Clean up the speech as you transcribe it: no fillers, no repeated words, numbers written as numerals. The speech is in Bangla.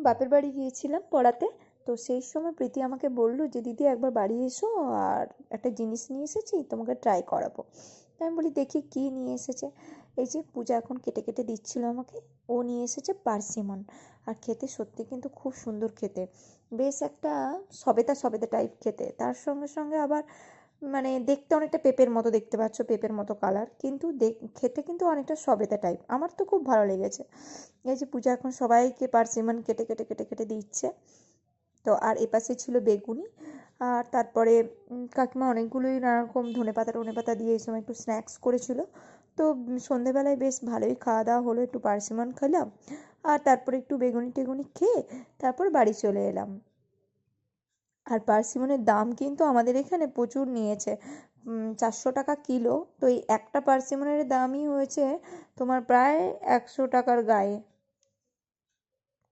বাপের বাড়ি গিয়েছিলাম পড়াতে। তো সেই সময় প্রীতি আমাকে বলল যে দিদি একবার বাড়ি এসো, আর একটা জিনিস নিয়ে এসেছি, তোমাকে ট্রাই করাবো। তাই আমি বলি দেখি কি নিয়ে এসেছে। এই যে পূজা এখন কেটে কেটে দিচ্ছিল আমাকে, ও নিয়ে এসেছে পার্সিমন। আর খেতে সত্যি কিন্তু খুব সুন্দর খেতে, বেশ একটা সবেতা সবেতা টাইপ খেতে। তার সঙ্গে সঙ্গে আবার মানে দেখতে অনেকটা পেঁপের মতো, দেখতে পাচ্ছ পেঁপের মতো কালার, কিন্তু খেতে কিন্তু অনেকটা সবেতা টাইপ। আমার তো খুব ভালো লেগেছে। এই যে পূজা এখন সবাইকে পার্সিমন কেটে কেটে কেটে কেটে দিচ্ছে। তো আর এপাশে ছিল বেগুনি। আর তারপরে কাকিমা অনেকগুলোই নানারকম ধনেপাতা টনেপাতা দিয়ে এই সময় একটু স্ন্যাক্স করেছিল। তো সন্ধেবেলায় বেশ ভালোই খাওয়া দাওয়া হলো, একটু পার্সিমন খেলাম আর তারপরে একটু বেগুনি টেগুনি খেয়ে তারপর বাড়ি চলে এলাম। আর পার্সিমনের দাম কিন্তু আমাদের এখানে প্রচুর নিয়েছে, 400 টাকা কিলো। তো এই একটা পার্সিমনের দামই হয়েছে তোমার প্রায় 100 টাকার গায়ে।